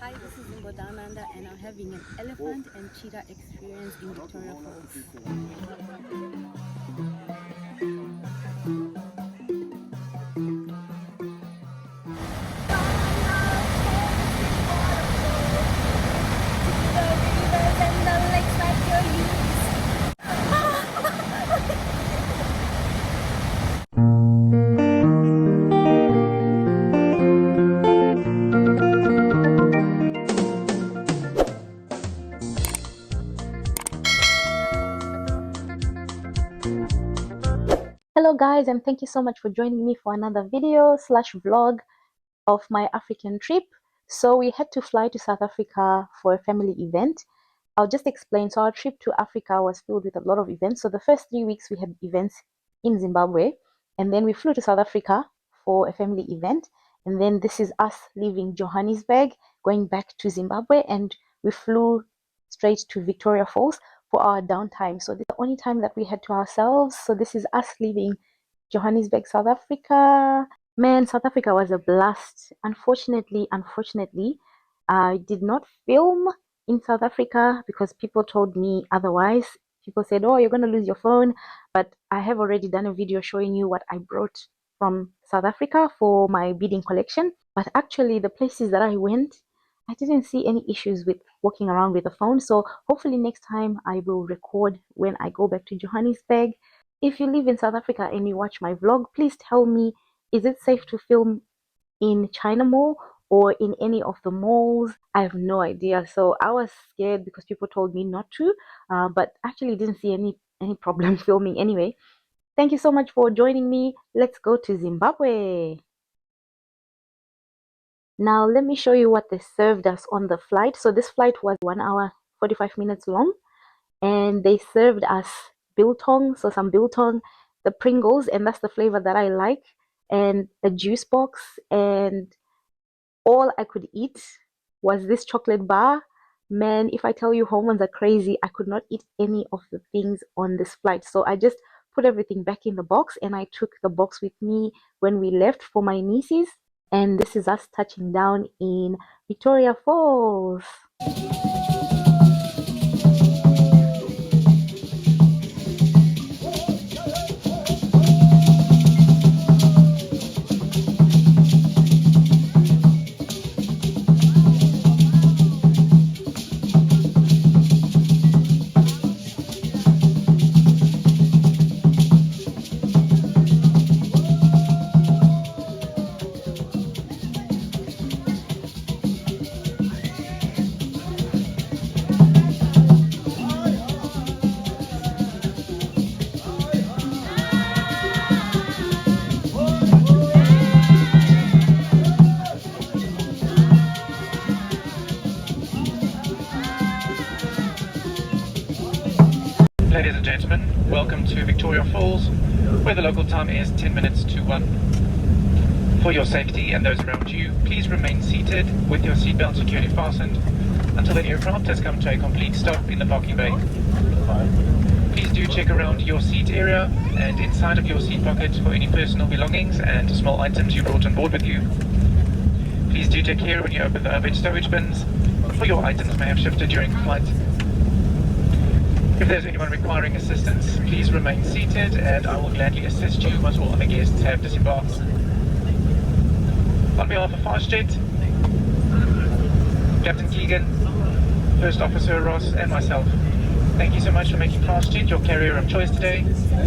Hi, this is Zimbabwe and I'm having an elephant and cheetah experience in Victoria Falls. Hello guys, and thank you so much for joining me for another video slash vlog of my African trip. So we had to fly to South Africa for a family event. I'll just explain. So our trip to Africa was filled with a lot of events. So the first 3 weeks we had events in Zimbabwe, and then we flew to South Africa for a family event. And then this is us leaving Johannesburg, going back to Zimbabwe, and we flew straight to Victoria Falls for our downtime. So this is the only time that we had to ourselves. So this is us leaving Johannesburg, South Africa. Man, South Africa was a blast. Unfortunately, I did not film in South Africa because people told me otherwise. People said, oh, you're going to lose your phone. But I have already done a video showing you what I brought from South Africa for my beading collection. But actually, the places that I went, I didn't see any issues with walking around with a phone. So hopefully next time I will record when I go back to Johannesburg. If you live in South Africa and you watch my vlog, please tell me, is it safe to film in China Mall or in any of the malls? I have no idea. So I was scared because people told me not to, but actually didn't see any problem filming anyway. Thank you so much for joining me. Let's go to Zimbabwe. Now let me show you what they served us on the flight. So this flight was 1 hour 45 minutes long, and they served us biltong, so some biltong, the Pringles, and that's the flavor that I like, and a juice box, and all I could eat was this chocolate bar. Man, if I tell you hormones are crazy, I could not eat any of the things on this flight. So I just put everything back in the box, and I took the box with me when we left for my nieces. And this is us touching down in Victoria Falls. Ladies and gentlemen, welcome to Victoria Falls, where the local time is 10 minutes to 1. For your safety and those around you, please remain seated with your seatbelt securely fastened until the aircraft has come to a complete stop in the parking bay. Please do check around your seat area and inside of your seat pocket for any personal belongings and small items you brought on board with you. Please do take care when you open the overhead storage bins, for your items may have shifted during the flight. If there's anyone requiring assistance, please remain seated and I will gladly assist you once all other guests have disembarked. On behalf of FastJet, Captain Keegan, First Officer Ross and myself, thank you so much for making FastJet your carrier of choice today.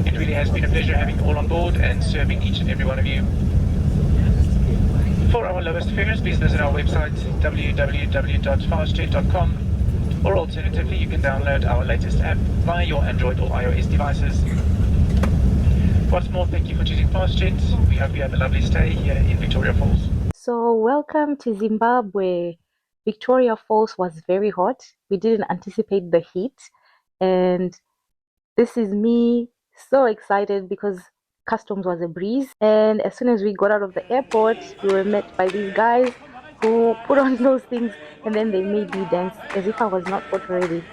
It really has been a pleasure having you all on board and serving each and every one of you. For our lowest fares, please visit our website www.fastjet.com. or alternatively you can download our latest app via your Android or iOS devices. Once more, thank you for choosing FastJet. We hope you have a lovely stay here in Victoria Falls. So welcome to Zimbabwe. Victoria Falls was very hot. We didn't anticipate the heat, and this is me so excited because customs was a breeze. And as soon as we got out of the airport, we were met by these guys who put on those things, and then they made me dance as if I was not hot already.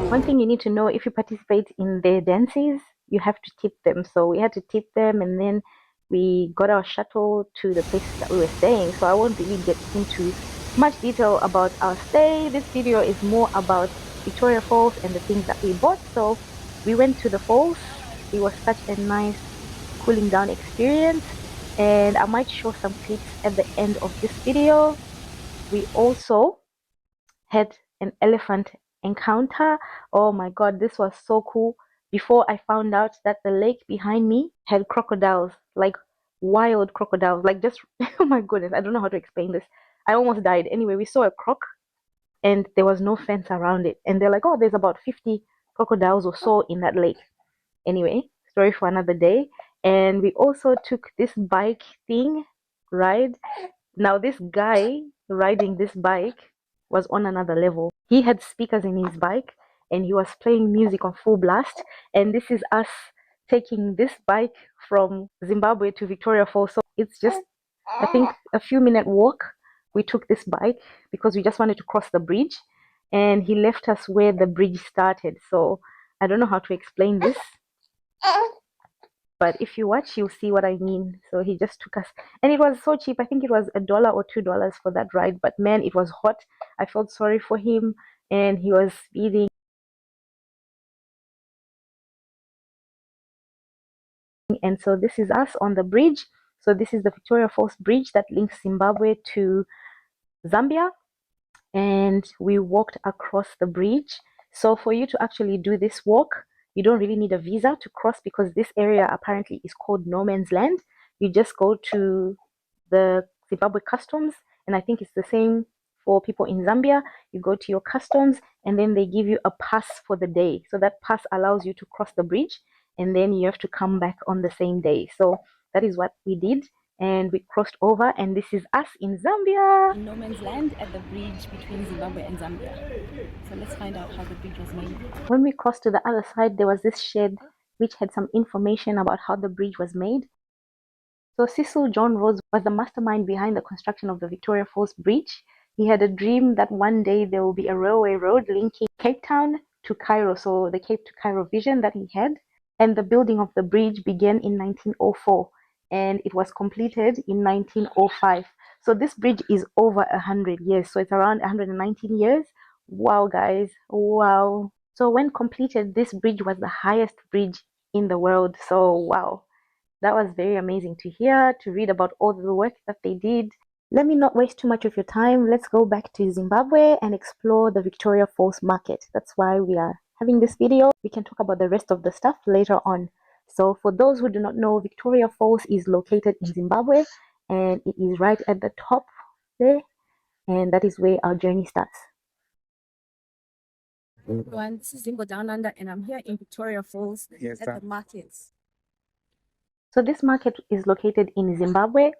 One thing you need to know, if you participate in their dances, you have to tip them. So we had to tip them, and then we got our shuttle to the place that we were staying. So I won't really get into much detail about our stay. This video is more about Victoria Falls and the things that we bought. So we went to the falls. It was such a nice cooling down experience, and I might show some clips at the end of this video. We also had an elephant encounter. Oh my god, this was so cool. Before I found out that the lake behind me had crocodiles, like wild crocodiles, like just oh my goodness, I don't know how to explain this. I almost died. Anyway, we saw a croc and there was no fence around it, and they're like, oh, there's about 50 crocodiles or so in that lake. Anyway, story for another day. And we also took this bike thing ride. Now this guy riding this bike was on another level. He had speakers in his bike and he was playing music on full blast, and this is us taking this bike from Zimbabwe to Victoria Falls. So it's just, I think, a few minute walk. We took this bike because we just wanted to cross the bridge, and he left us where the bridge started. So I don't know how to explain this, but if you watch, you'll see what I mean. So he just took us, and it was so cheap. I think it was $1 or $2 for that ride, but man, it was hot. I felt sorry for him, and he was speeding. And so this is us on the bridge. So this is the Victoria Falls bridge that links Zimbabwe to Zambia, and we walked across the bridge. So for you to actually do this walk, you don't really need a visa to cross, because this area apparently is called no man's land. You just go to the Zimbabwe customs, and I think it's the same for people in Zambia. You go to your customs, and then they give you a pass for the day. So that pass allows you to cross the bridge, and then you have to come back on the same day. So that is what we did, and we crossed over, and this is us in Zambia. In no man's land at the bridge between Zimbabwe and Zambia. So let's find out how the bridge was made. When we crossed to the other side, there was this shed which had some information about how the bridge was made. So Cecil John Rhodes was the mastermind behind the construction of the Victoria Falls Bridge. He had a dream that one day there will be a railway road linking Cape Town to Cairo, so the Cape to Cairo vision that he had. And the building of the bridge began in 1904, and it was completed in 1905. So this bridge is over 100 years, so it's around 119 years. Wow, guys, wow. So when completed, this bridge was the highest bridge in the world. So wow, that was very amazing to hear, to read about all the work that they did. Let me not waste too much of your time. Let's go back to Zimbabwe and explore the Victoria Falls market. That's why we are having this video. We can talk about the rest of the stuff later on. So for those who do not know, Victoria Falls is located in Zimbabwe, and it is right at the top there, and that is where our journey starts. Everyone, this is Zingo Down Under, and I'm here in Victoria Falls at the markets. So this market is located in Zimbabwe,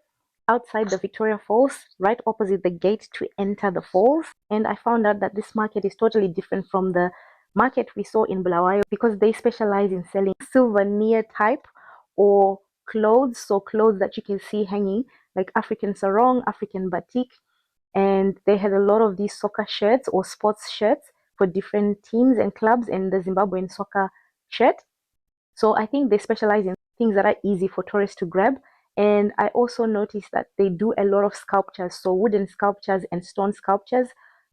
outside the Victoria Falls, right opposite the gate to enter the falls. And I found out that this market is totally different from the market we saw in Bulawayo, because they specialize in selling souvenir type or clothes, so clothes that you can see hanging, like African sarong, African batik. And they had a lot of these soccer shirts or sports shirts for different teams and clubs, and the Zimbabwean soccer shirt. So I think they specialize in things that are easy for tourists to grab. And I also noticed that they do a lot of sculptures, so wooden sculptures and stone sculptures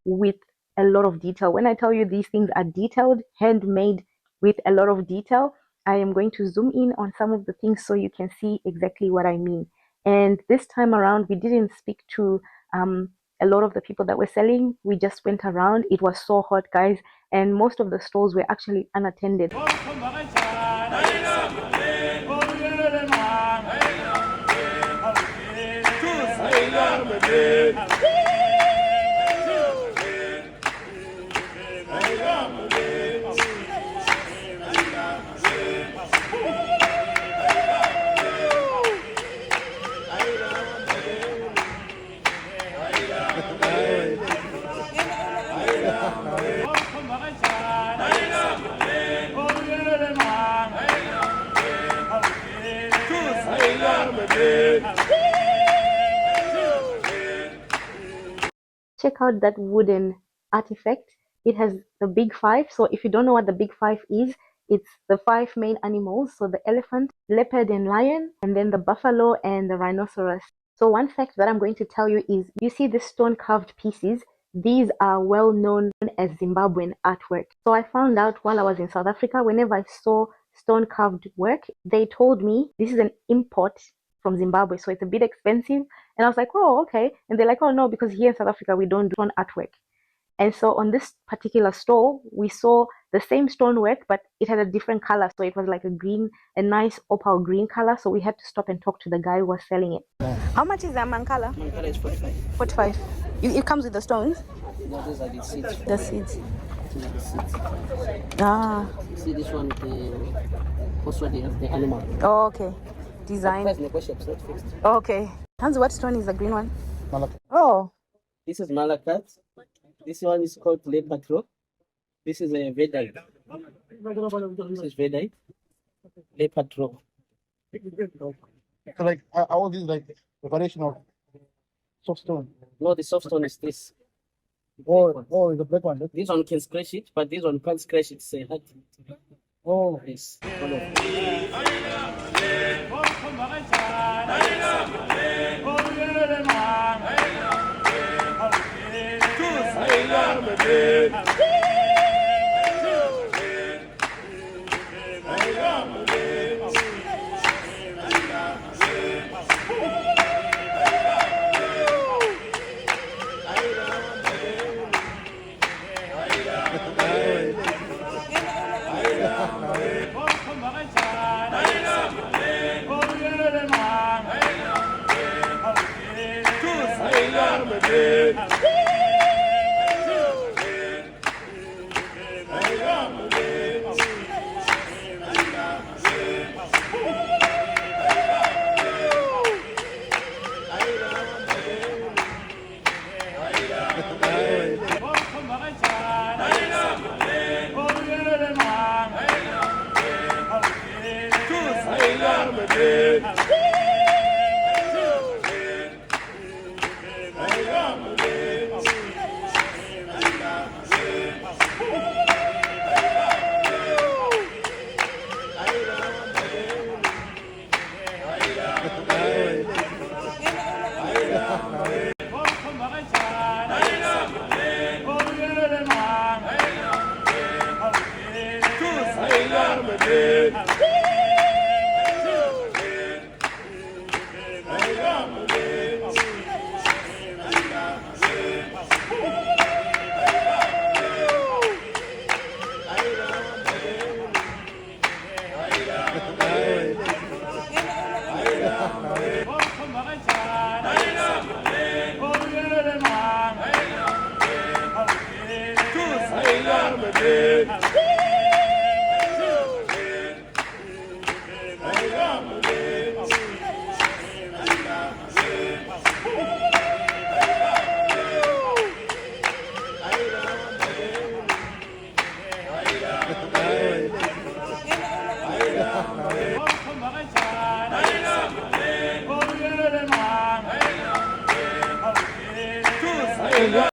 with a lot of detail. When I tell you these things are detailed, handmade with a lot of detail, I am going to zoom in on some of the things so you can see exactly what I mean. And this time around, we didn't speak to a lot of the people that were selling. We just went around. It was so hot, guys, and most of the stores were actually unattended. check out that wooden artifact. It has the big five. So if you don't know what the big five is, it's the five main animals. So the elephant, leopard and lion, and then the buffalo and the rhinoceros. So one fact that I'm going to tell you is, you see these stone carved pieces, these are well known as Zimbabwean artwork. So I found out while I was in South Africa, whenever I saw stone carved work, they told me this is an import from Zimbabwe, so it's a bit expensive. And I was like, oh, okay. And they're like, oh no, because here in South Africa we don't do stone artwork. And so on this particular stall, we saw the same stonework, but it had a different color. So it was like a nice opal green color. So we had to stop and talk to the guy who was selling it. How much is that mancala? Mancala is 45. 45. It comes with the stones? No, those are the seeds. The seeds. These are the seeds. Ah. You see this one, the custody of the animal. Oh, okay. Design. Price negotiable, it's not fixed. Okay. Hans, what stone is the green one? Malachite. Oh. This is malachite. This one is called leopard rock. This is a vedite. This is vedite. Leopard rock. So like all these like preparation of soft stone. No, the soft stone is this. Oh, the black one. This one can scratch it, but this one can't scratch it. Say hard. Oh, Yes. One of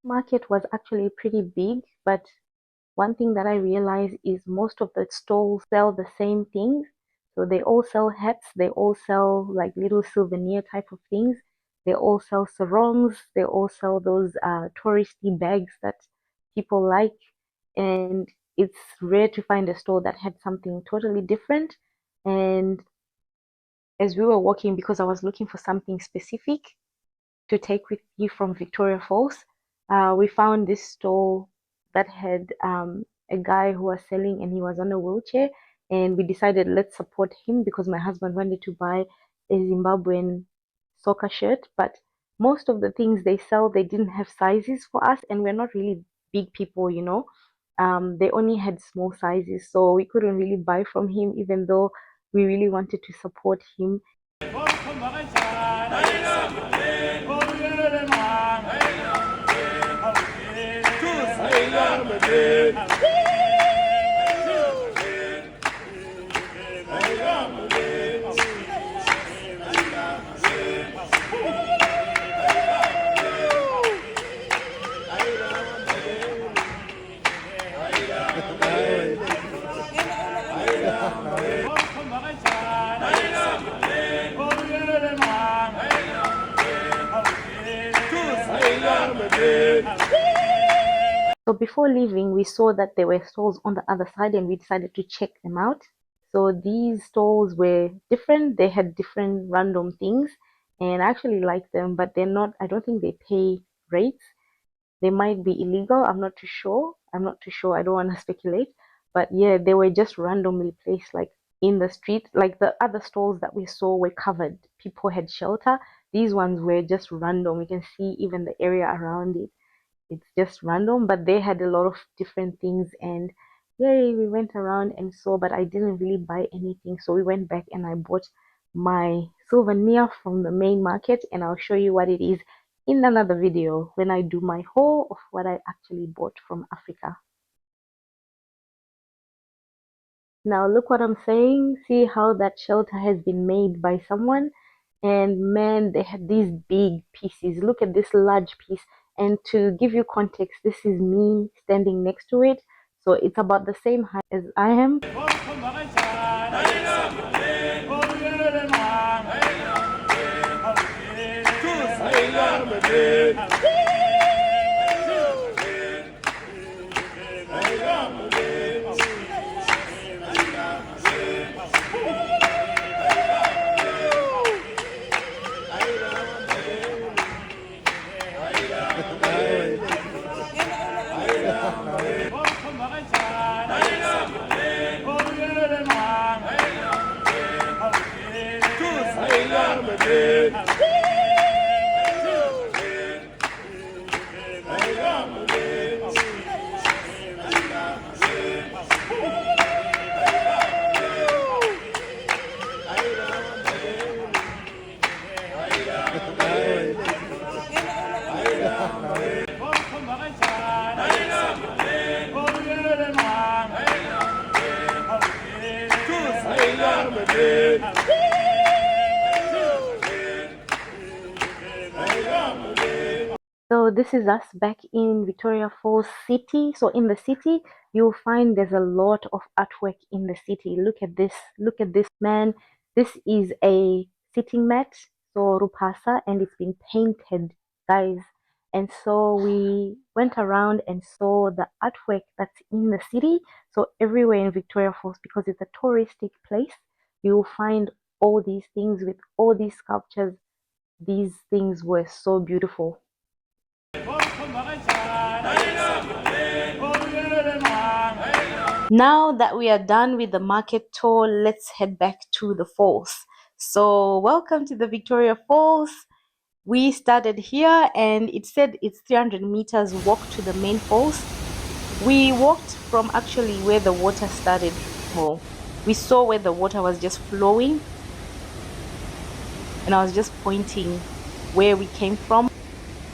Market was actually pretty big, but one thing that I realized is most of the stalls sell the same things. So they all sell hats, they all sell like little souvenir type of things. They all sell sarongs, they all sell those touristy bags that people like. And it's rare to find a store that had something totally different. And as we were walking, because I was looking for something specific to take with you from Victoria Falls, we found this stall that had a guy who was selling, and he was on a wheelchair, and we decided let's support him because my husband wanted to buy a Zimbabwean soccer shirt, but most of the things they sell, they didn't have sizes for us, and we're not really big people, you know. They only had small sizes, so we couldn't really buy from him, even though we really wanted to support him. So before leaving, we saw that there were stalls on the other side and we decided to check them out. So these stalls were different. They had different random things and I actually like them, but they're not, I don't think they pay rates. They might be illegal. I'm not too sure. I don't want to speculate. But yeah, they were just randomly placed like in the street. Like the other stalls that we saw were covered. People had shelter. These ones were just random. You can see even the area around it. It's just random, but they had a lot of different things and yay, we went around and saw, but I didn't really buy anything. So we went back and I bought my souvenir from the main market and I'll show you what it is in another video when I do my haul of what I actually bought from Africa. Now look what I'm saying. See how that shelter has been made by someone. And man, they had these big pieces. Look at this large piece. And to give you context, this is me standing next to it. So it's about the same height as I am. So this is us back in Victoria Falls city. So in the city, you'll find there's a lot of artwork in the city. Look at this. Look at this, man. This is a sitting mat, so rupasa, and it's been painted, guys. And so we went around and saw the artwork that's in the city. So everywhere in Victoria Falls, because it's a touristic place, you'll find all these things with all these sculptures. These things were so beautiful. Now that we are done with the market tour, let's head back to the falls. So welcome to the Victoria Falls. We started here and it said it's 300 meters walk to the main falls. We walked from actually where the water started. Well, we saw where the water was just flowing and I was just pointing where we came from.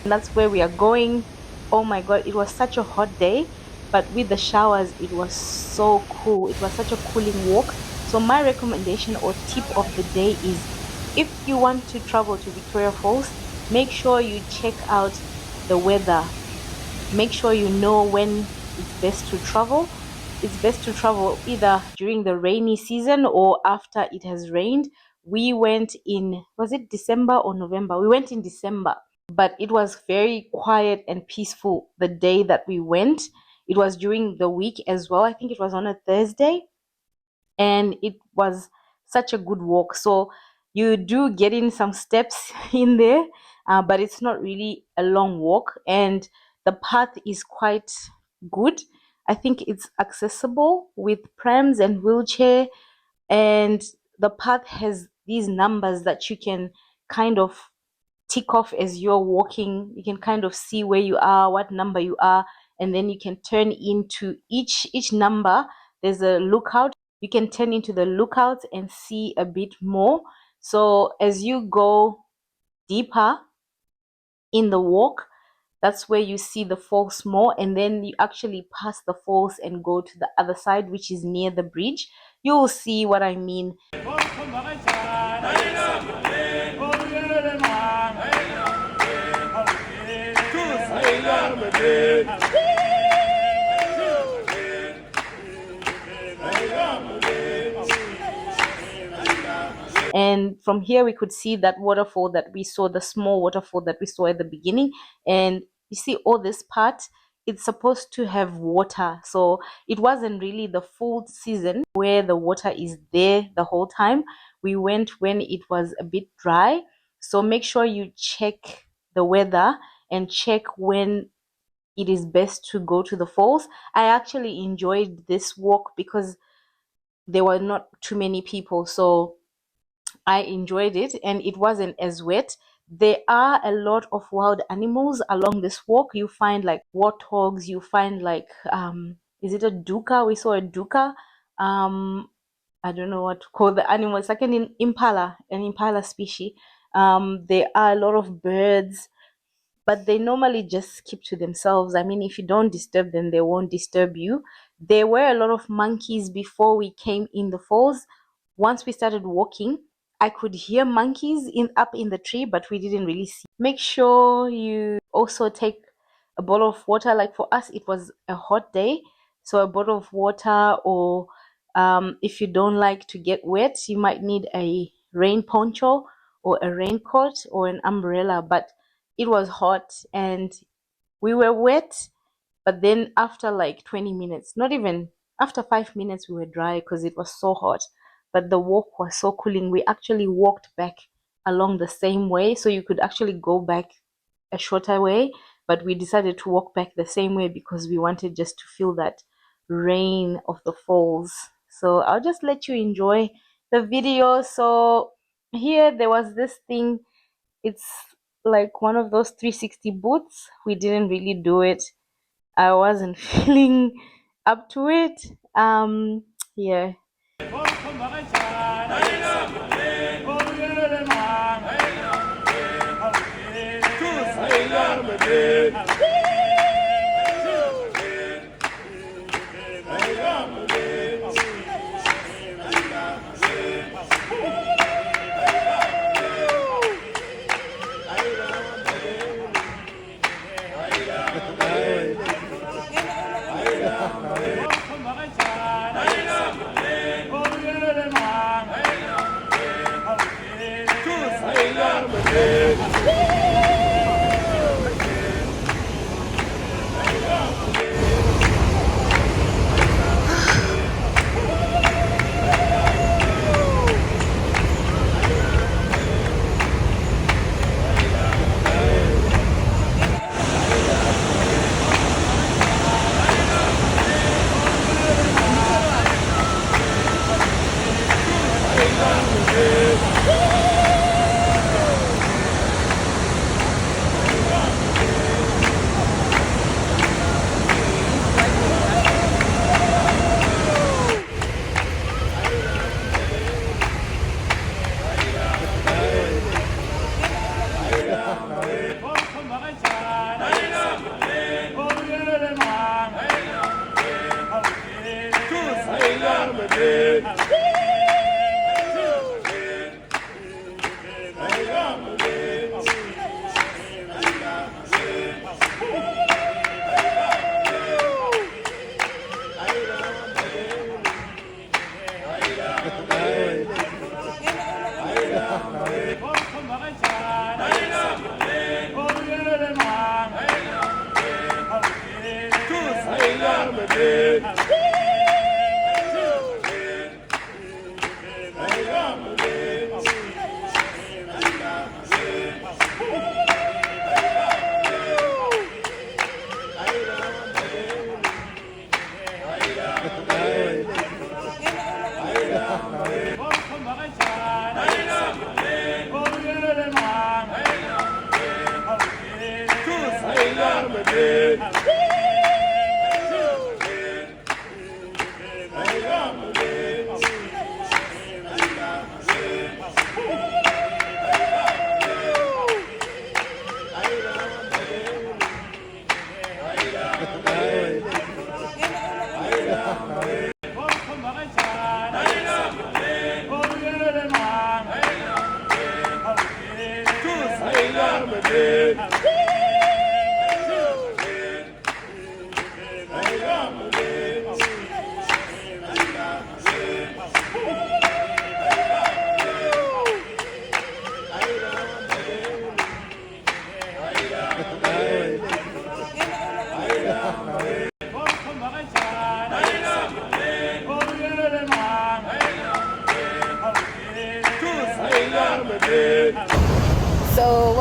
And that's where we are going. Oh my god, it was such a hot day, but with the showers it was so cool. It was such a cooling walk. So my recommendation or tip of the day is, if you want to travel to Victoria Falls, make sure you check out the weather. Make sure you know when it's best to travel. It's best to travel either during the rainy season or after it has rained. We went in, was it December or November? We went in December, but it was very quiet and peaceful the day that we went. It was during the week as well. I think it was on a Thursday, and it was such a good walk. So you do get in some steps in there, but it's not really a long walk, and the path is quite good. I think it's accessible with prams and wheelchair, and the path has these numbers that you can kind of tick off as you're walking. You can kind of see where you are, what number you are, and then you can turn into each number. There's a lookout. You can turn into the lookout and see a bit more. So as you go deeper in the walk, that's where you see the falls more, and then you actually pass the falls and go to the other side, which is near the bridge. You will see what I mean. And from here we could see that waterfall that we saw, the small waterfall that we saw at the beginning. And you see all this part, it's supposed to have water, so it wasn't really the full season where the water is there the whole time. We went when it was a bit dry, so make sure you check the weather and check when it is best to go to the falls. I actually enjoyed this walk because there were not too many people, so I enjoyed it and it wasn't as wet. There are a lot of wild animals along this walk. You find like warthogs, you find like is it a duca? We saw a duca. I don't know what to call the animal. It's like an impala species. There are a lot of birds, but they normally just keep to themselves. I mean, if you don't disturb them, they won't disturb you. There were a lot of monkeys before we came in the falls. Once we started walking, I could hear monkeys up in the tree, but we didn't really see. Make sure you also take a bottle of water. Like for us, it was a hot day, so a bottle of water, or if you don't like to get wet, you might need a rain poncho or a raincoat or an umbrella. But it was hot and we were wet, but then after like 20 minutes, not even after 5 minutes, we were dry because it was so hot. But the walk was so cooling. We actually walked back along the same way, so you could actually go back a shorter way, but we decided to walk back the same way because we wanted just to feel that rain of the falls. So I'll just let you enjoy the video. So here there was this thing, it's like one of those 360 boots. We didn't really do it. I wasn't feeling up to it. Yeah.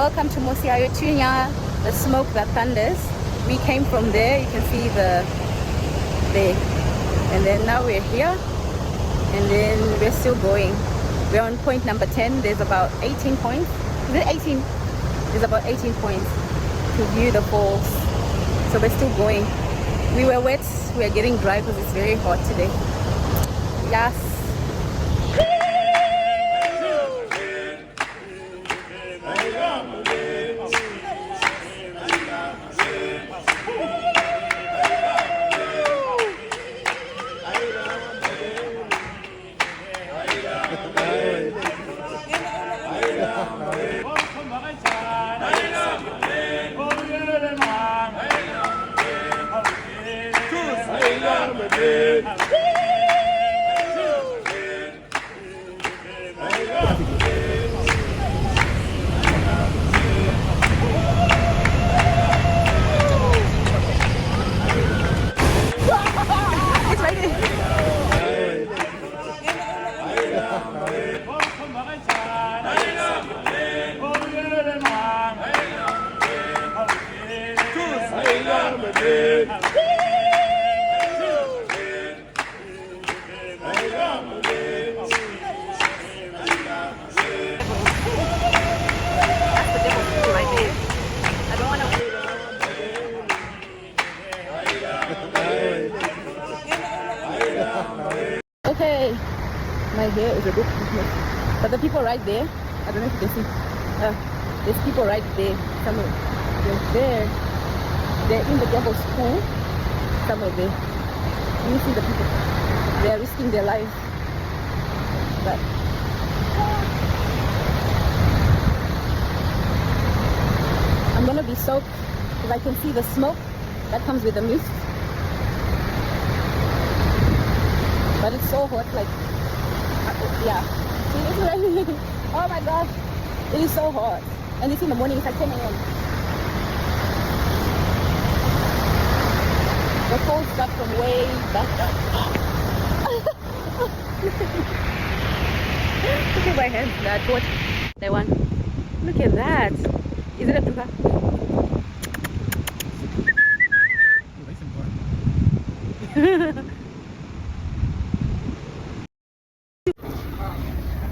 welcome to Mosiayo Tunya, the smoke that thunders. We came from there, you can see there. And then now we're here, and then we're still going. We're on point number 10. There's about 18 points. Is it 18? There's about 18 points to view the falls. So we're still going. We were wet, we're getting dry because it's very hot today. Yes. Okay, my hair is a bit business, but the people right there, I don't know if you can see, there's people right there, somewhere, they're there, they're in the jungle school, somewhere there. You see the people, they are risking their lives, but I'm gonna be soaked because I can see the smoke that comes with the mist. But it's so hot, like, yeah. See, oh my gosh, it is so hot. And it's in the morning, it's like 10 a.m. The cold start from way back. Look at my hands, that what? That one. Look at that. Is it a tuka?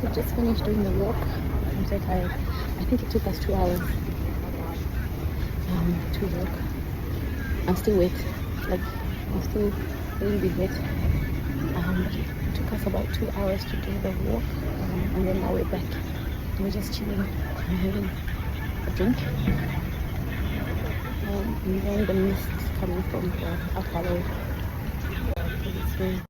We just finished doing the walk. I'm so tired. I think it took us 2 hours to walk. I'm still wet. Like, I'm still a little bit wet. It took us about 2 hours to do the walk. And then now we're back. We're just chilling. I'm having a drink. And then the mist coming from the Apollo. It's very...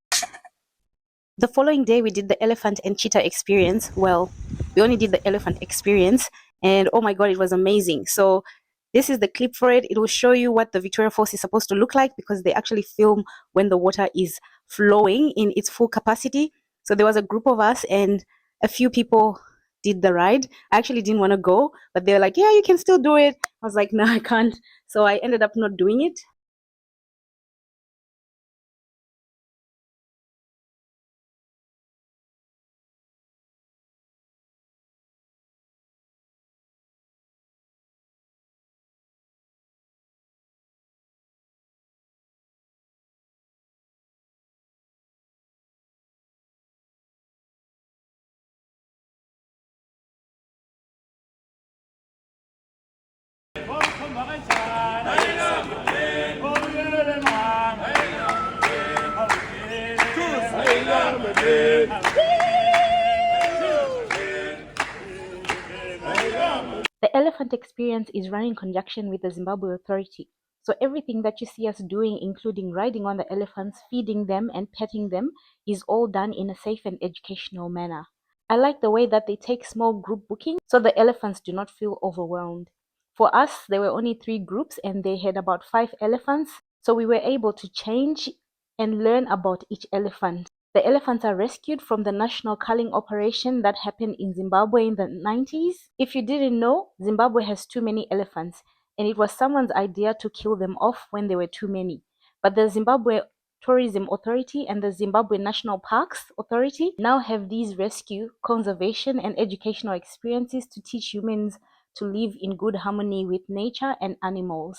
The following day, we did the elephant and cheetah experience. Well, we only did the elephant experience, and oh my god, it was amazing. So this is the clip for it. It will show you what the Victoria Falls is supposed to look like, because they actually film when the water is flowing in its full capacity. So there was a group of us, and a few people did the ride. I actually didn't want to go, but they were like, yeah, you can still do it. I was like, no, I can't. So I ended up not doing it. The elephant experience is run in conjunction with the Zimbabwe Authority. So everything that you see us doing, including riding on the elephants, feeding them and petting them, is all done in a safe and educational manner. I like the way that they take small group booking so the elephants do not feel overwhelmed. For us, there were only 3 groups and they had about 5 elephants, so we were able to change and learn about each elephant. The elephants are rescued from the national culling operation that happened in Zimbabwe in the 90s. If you didn't know, Zimbabwe has too many elephants, and it was someone's idea to kill them off when there were too many. But the Zimbabwe Tourism Authority and the Zimbabwe National Parks Authority now have these rescue, conservation, and educational experiences to teach humans to live in good harmony with nature and animals.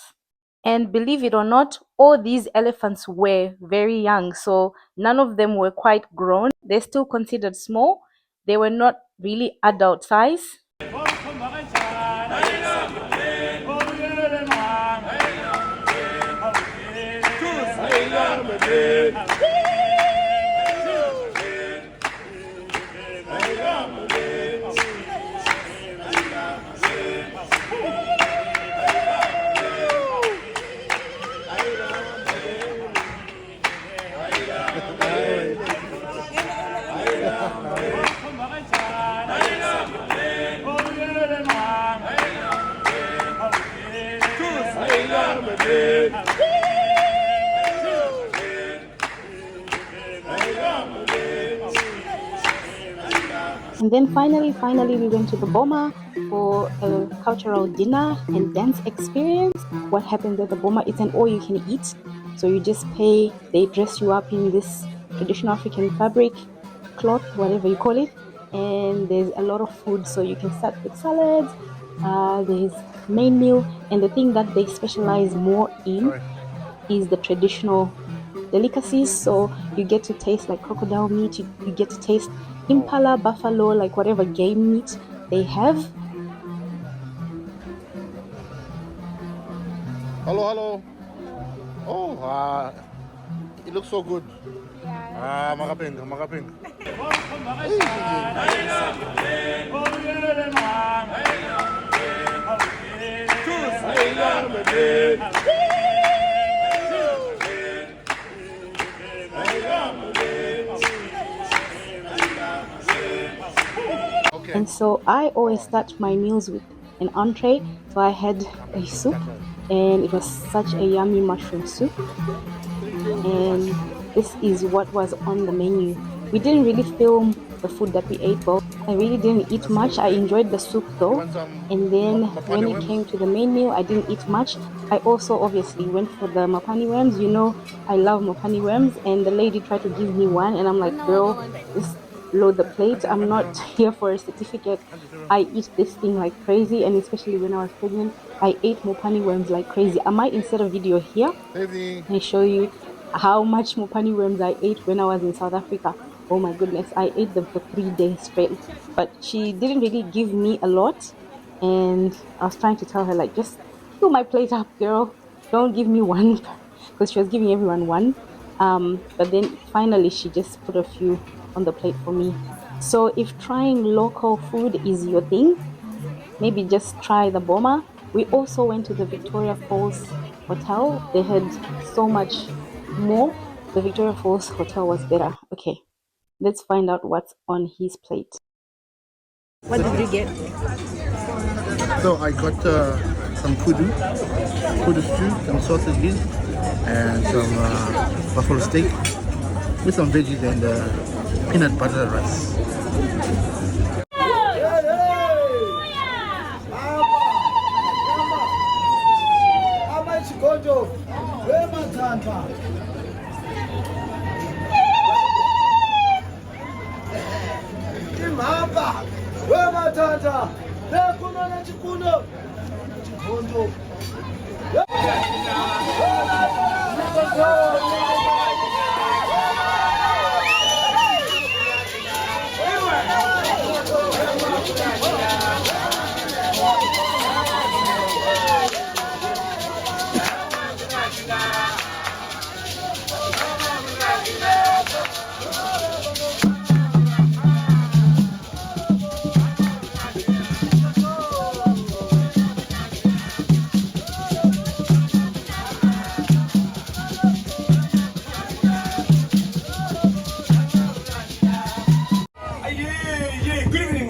And believe it or not, all these elephants were very young, so none of them were quite grown. They're still considered small. They were not really adult size. And then finally, we went to the Boma for a cultural dinner and dance experience. What happens at the Boma, it's an all-you-can-eat. So you just pay, they dress you up in this traditional African fabric, cloth, whatever you call it. And there's a lot of food, so you can start with salads. There's main meal, and the thing that they specialize more in is the traditional delicacies. So you get to taste like crocodile meat, you get to taste impala, buffalo, like whatever game meat they have. Hello. Oh, it looks so good. Yeah. Makaping. And so I always start my meals with an entree. So I had a soup, and it was such a yummy mushroom soup. And this is what was on the menu. We didn't really film the food that we ate, but I really didn't eat much. I enjoyed the soup though. And then when it came to the main meal, I didn't eat much. I also obviously went for the mopani worms. You know, I love mopani worms, and the lady tried to give me one, and I'm like, girl, just load the plate. I'm not here for a certificate. I eat this thing like crazy, and especially when I was pregnant, I ate mopani worms like crazy. I might insert a video here and show you how much mopani worms I ate when I was in South Africa. Oh my goodness, I ate them for 3 days straight. But she didn't really give me a lot, and I was trying to tell her, like, just fill my plate up, girl. Don't give me one, because she was giving everyone one. But then finally she just put a few on the plate for me. So if trying local food is your thing, maybe just try the Boma. We also went to the Victoria Falls Hotel. They had so much more. The Victoria Falls Hotel was better. Okay, let's find out what's on his plate. What did you get? So I got some kudu stew, some sausages, and some buffalo steak with some veggies and peanut butter rice.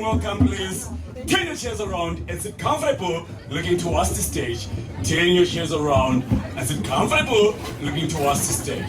Welcome, please. Turn your chairs around and sit comfortable, looking towards the stage. Turn your chairs around and sit comfortable, looking towards the stage.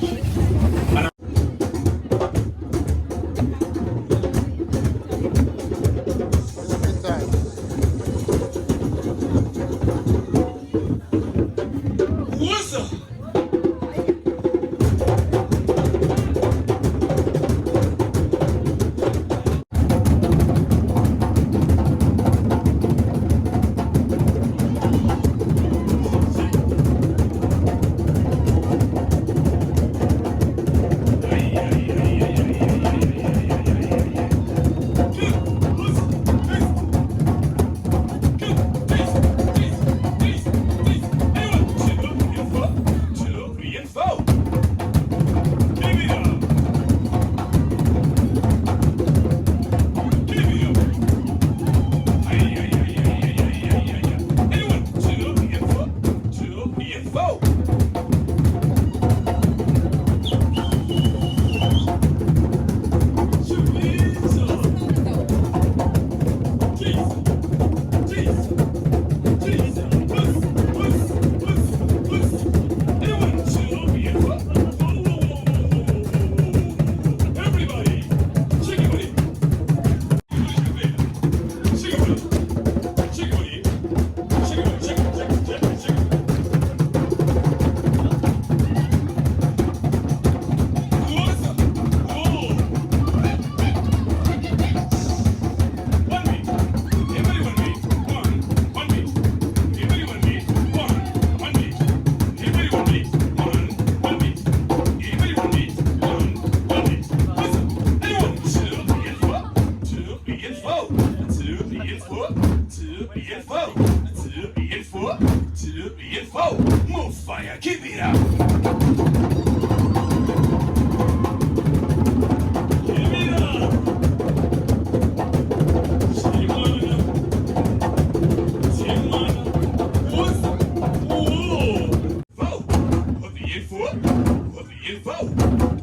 info?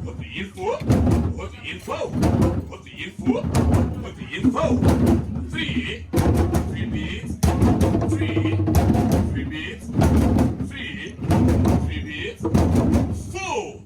What the info? What the info? What the info? What the info? Three beats. Three beats. Three beats. Four.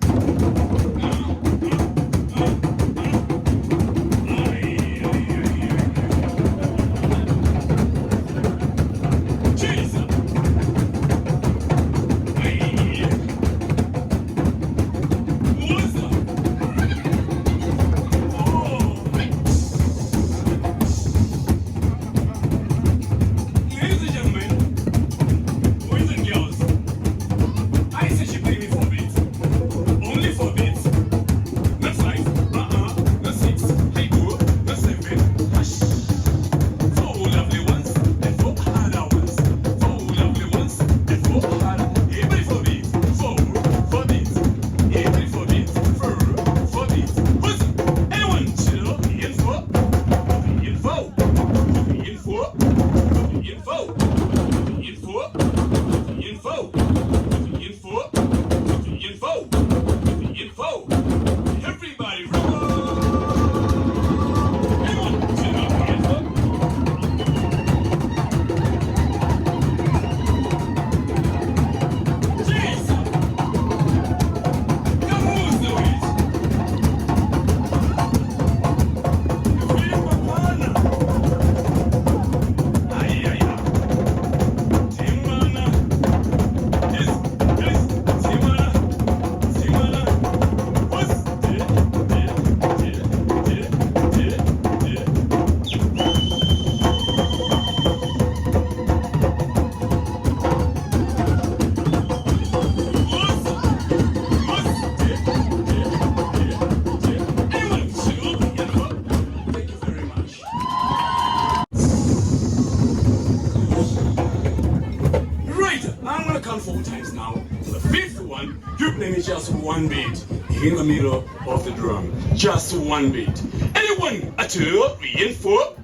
Just one beat in the middle of the drum. Just one beat. Anyone? A two, three, and four.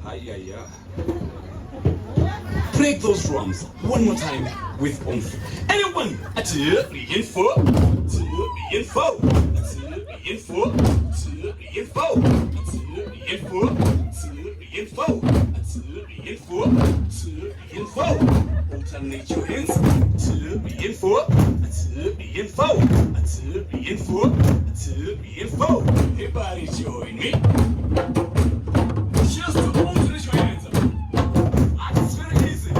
Hi. Break those drums one more time with oomph. Anyone? A two, three, and four. Two, three, and four. A two, three, and four. Two, three, and four. A two, three, and four. Two, three, and four. A two, three, and four. Two, three, and four. Alternate your hands. Two, three, and four. Two, three, and four. Two, three, and four. Two, three, and four. Everybody join me. Just to alternate your hands. That's very easy.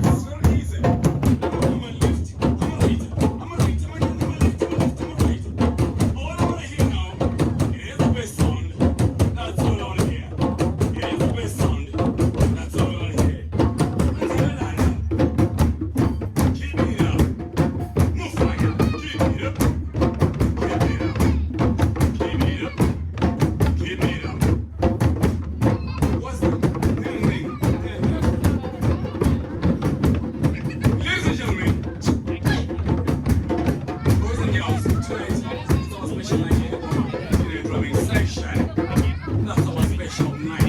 That's very easy. I'm gonna lift. I'm gonna lift. I'm gonna lift. I'm gonna lift. I'm gonna lift. All I wanna hear now is the bass sound. That's all I wanna hear. Is the bass sound. That's all I wanna hear. Until then, keep it up. No fire. Keep it up. Keep it up. Keep it up. Keep it up. What's the thing? Ladies and gentlemen, boys and girls, tonight it's our special night here in the drumming section. That's our special night.